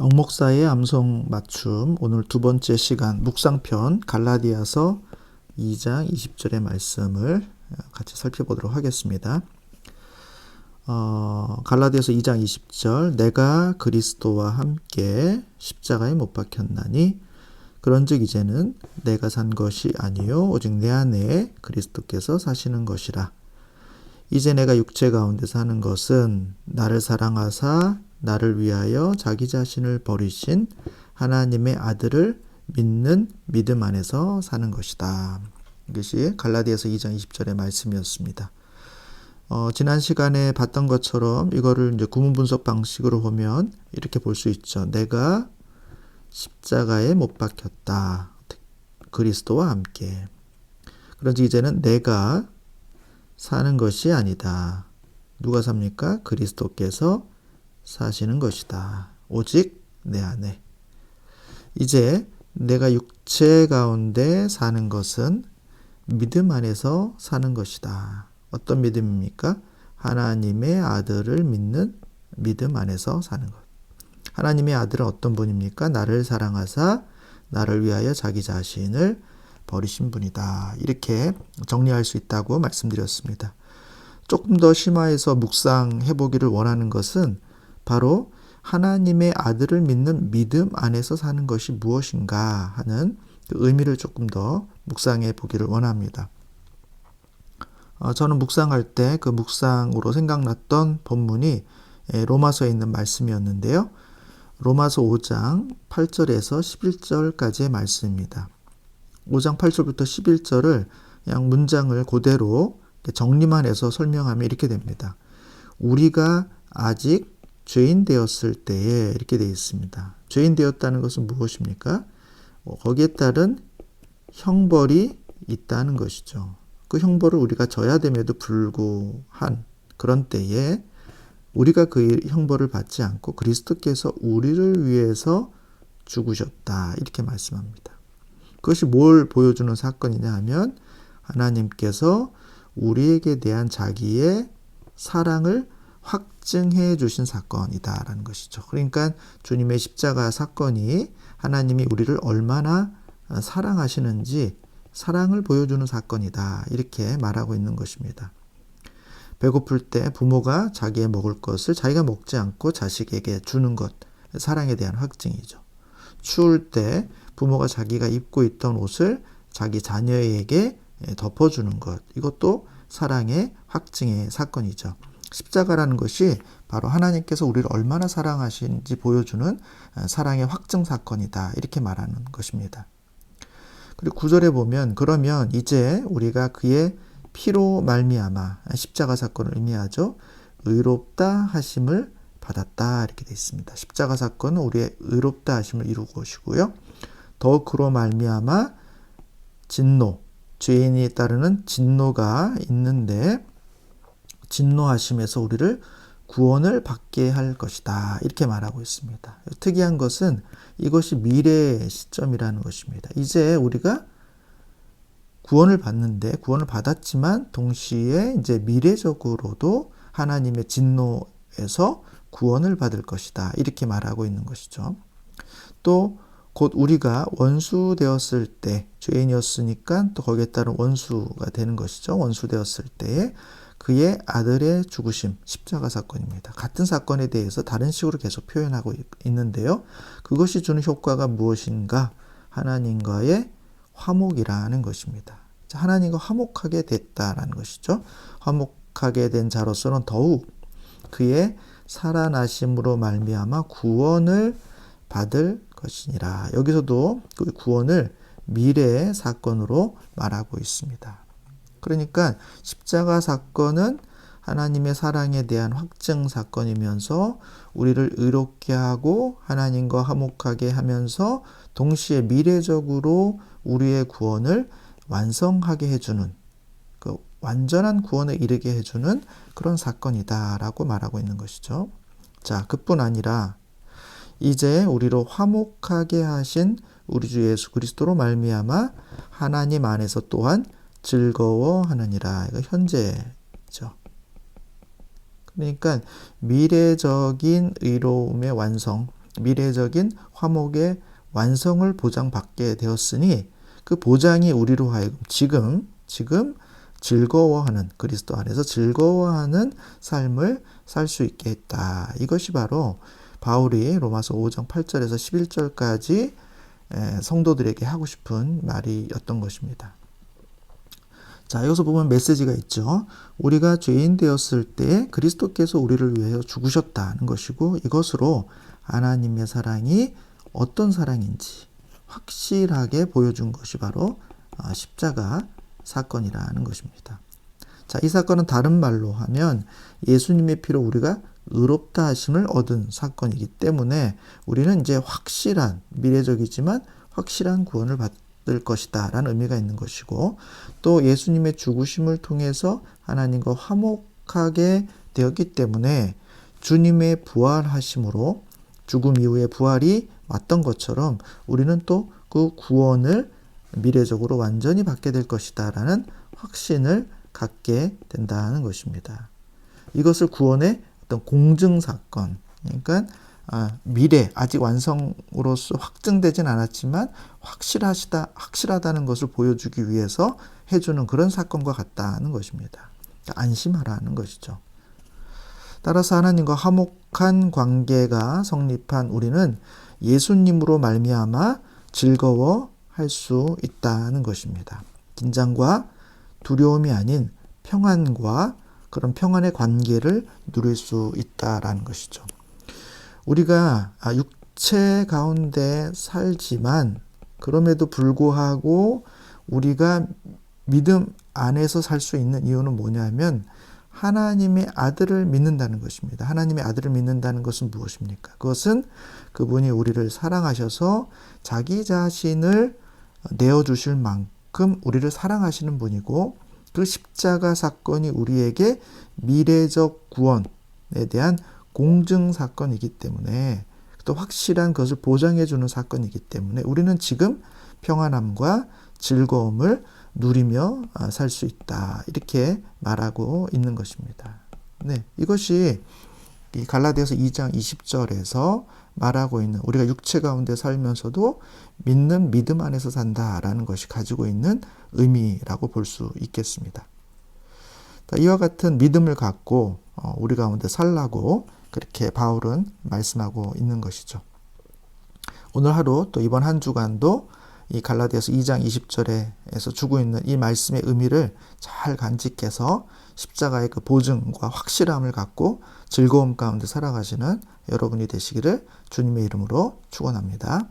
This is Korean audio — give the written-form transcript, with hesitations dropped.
영목사의 암송 맞춤 오늘 두 번째 시간 묵상편 갈라디아서 2장 20절의 말씀을 같이 살펴보도록 하겠습니다. 갈라디아서 2장 20절 내가 그리스도와 함께 십자가에 못 박혔나니 그런즉 이제는 내가 산 것이 아니요 오직 내 안에 그리스도께서 사시는 것이라. 이제 내가 육체 가운데 사는 것은 나를 사랑하사 나를 위하여 자기 자신을 버리신 하나님의 아들을 믿는 믿음 안에서 사는 것이다. 이것이 갈라디아서 2장 20절의 말씀이었습니다. 지난 시간에 봤던 것처럼 이거를 이제 구문 분석 방식으로 보면 이렇게 볼 수 있죠. 내가 십자가에 못 박혔다. 그리스도와 함께. 그런지 이제는 내가 사는 것이 아니다. 누가 삽니까? 그리스도께서 사시는 것이다. 오직 내 안에. 이제 내가 육체 가운데 사는 것은 믿음 안에서 사는 것이다. 어떤 믿음입니까? 하나님의 아들을 믿는 믿음 안에서 사는 것. 하나님의 아들은 어떤 분입니까? 나를 사랑하사 나를 위하여 자기 자신을 버리신 분이다. 이렇게 정리할 수 있다고 말씀드렸습니다. 조금 더 심화해서 묵상해 보기를 원하는 것은 바로 하나님의 아들을 믿는 믿음 안에서 사는 것이 무엇인가 하는 그 의미를 조금 더 묵상해 보기를 원합니다. 저는 묵상할 때 그 묵상으로 생각났던 본문이 로마서에 있는 말씀이었는데요. 로마서 5장 8절에서 11절까지의 말씀입니다. 5장 8절부터 11절을 그냥 문장을 그대로 정리만 해서 설명하면 이렇게 됩니다. 우리가 아직 죄인 되었을 때에 이렇게 되어 있습니다. 죄인 되었다는 것은 무엇입니까? 거기에 따른 형벌이 있다는 것이죠. 그 형벌을 우리가 져야 됨에도 불구한 그런 때에 우리가 그 형벌을 받지 않고 그리스도께서 우리를 위해서 죽으셨다. 이렇게 말씀합니다. 그것이 뭘 보여주는 사건이냐 하면 하나님께서 우리에게 대한 자기의 사랑을 확증해 주신 사건이다라는 것이죠. 그러니까 주님의 십자가 사건이 하나님이 우리를 얼마나 사랑하시는지 사랑을 보여주는 사건이다. 이렇게 말하고 있는 것입니다. 배고플 때 부모가 자기의 먹을 것을 자기가 먹지 않고 자식에게 주는 것, 사랑에 대한 확증이죠. 추울 때 부모가 자기가 입고 있던 옷을 자기 자녀에게 덮어주는 것, 이것도 사랑의 확증의 사건이죠. 십자가라는 것이 바로 하나님께서 우리를 얼마나 사랑하시는지 보여주는 사랑의 확증 사건이다. 이렇게 말하는 것입니다. 그리고 9절에 보면 그러면 이제 우리가 그의 피로 말미암아 십자가 사건을 의미하죠. 의롭다 하심을 받았다. 이렇게 되어 있습니다. 십자가 사건은 우리의 의롭다 하심을 이루고 오시고요. 더 그로 말미암아 진노, 죄인이 따르는 진노가 있는데 진노하심에서 우리를 구원을 받게 할 것이다. 이렇게 말하고 있습니다. 특이한 것은 이것이 미래의 시점이라는 것입니다. 이제 우리가 구원을 받는데 구원을 받았지만 동시에 이제 미래적으로도 하나님의 진노에서 구원을 받을 것이다. 이렇게 말하고 있는 것이죠. 또 곧 우리가 원수 되었을 때 죄인이었으니까 또 거기에 따른 원수가 되는 것이죠. 원수 되었을 때에 그의 아들의 죽으심, 십자가 사건입니다. 같은 사건에 대해서 다른 식으로 계속 표현하고 있는데요. 그것이 주는 효과가 무엇인가? 하나님과의 화목이라는 것입니다. 하나님과 화목하게 됐다라는 것이죠. 화목하게 된 자로서는 더욱 그의 살아나심으로 말미암아 구원을 받을 것이니라. 여기서도 그 구원을 미래의 사건으로 말하고 있습니다. 그러니까 십자가 사건은 하나님의 사랑에 대한 확증 사건이면서 우리를 의롭게 하고 하나님과 화목하게 하면서 동시에 미래적으로 우리의 구원을 완성하게 해주는 그 완전한 구원에 이르게 해주는 그런 사건이다라고 말하고 있는 것이죠. 자, 그뿐 아니라 이제 우리로 화목하게 하신 우리 주 예수 그리스도로 말미암아 하나님 안에서 또한 즐거워하느니라. 이거 현재죠. 그러니까 미래적인 의로움의 완성, 미래적인 화목의 완성을 보장받게 되었으니 그 보장이 우리로 하여금 지금 즐거워하는, 그리스도 안에서 즐거워하는 삶을 살 수 있게 했다. 이것이 바로 바울이 로마서 5장 8절에서 11절까지 성도들에게 하고 싶은 말이었던 것입니다. 자, 여기서 보면 메시지가 있죠. 우리가 죄인 되었을 때 그리스도께서 우리를 위하여 죽으셨다는 것이고, 이것으로 하나님의 사랑이 어떤 사랑인지 확실하게 보여준 것이 바로 십자가 사건이라는 것입니다. 자, 이 사건은 다른 말로 하면 예수님의 피로 우리가 의롭다 하심을 얻은 사건이기 때문에 우리는 이제 확실한, 미래적이지만 확실한 구원을 받을 것이다 라는 의미가 있는 것이고, 또 예수님의 죽으심을 통해서 하나님과 화목하게 되었기 때문에 주님의 부활하심으로 죽음 이후에 부활이 왔던 것처럼 우리는 또 그 구원을 미래적으로 완전히 받게 될 것이다 라는 확신을 갖게 된다는 것입니다. 이것을 구원의 어떤 공증사건, 그러니까 미래, 아직 완성으로서 확증되진 않았지만 확실하다는 것을 보여주기 위해서 해주는 그런 사건과 같다는 것입니다. 안심하라는 것이죠. 따라서 하나님과 화목한 관계가 성립한 우리는 예수님으로 말미암아 즐거워할 수 있다는 것입니다. 긴장과 두려움이 아닌 평안과 그런 평안의 관계를 누릴 수 있다라는 것이죠. 우리가 육체 가운데 살지만 그럼에도 불구하고 우리가 믿음 안에서 살 수 있는 이유는 뭐냐면 하나님의 아들을 믿는다는 것입니다. 하나님의 아들을 믿는다는 것은 무엇입니까? 그것은 그분이 우리를 사랑하셔서 자기 자신을 내어주실 만큼 우리를 사랑하시는 분이고, 그 십자가 사건이 우리에게 미래적 구원에 대한 공증 사건이기 때문에, 또 확실한 것을 보장해 주는 사건이기 때문에 우리는 지금 평안함과 즐거움을 누리며 살 수 있다. 이렇게 말하고 있는 것입니다. 네, 이것이 이 갈라디아서 2장 20절에서 말하고 있는, 우리가 육체 가운데 살면서도 믿는 믿음 안에서 산다라는 것이 가지고 있는 의미라고 볼 수 있겠습니다. 이와 같은 믿음을 갖고 우리 가운데 살라고 그렇게 바울은 말씀하고 있는 것이죠. 오늘 하루, 또 이번 한 주간도 이 갈라디아서 2장 20절에서 주고 있는 이 말씀의 의미를 잘 간직해서 십자가의 그 보증과 확실함을 갖고 즐거움 가운데 살아가시는 여러분이 되시기를 주님의 이름으로 축원합니다.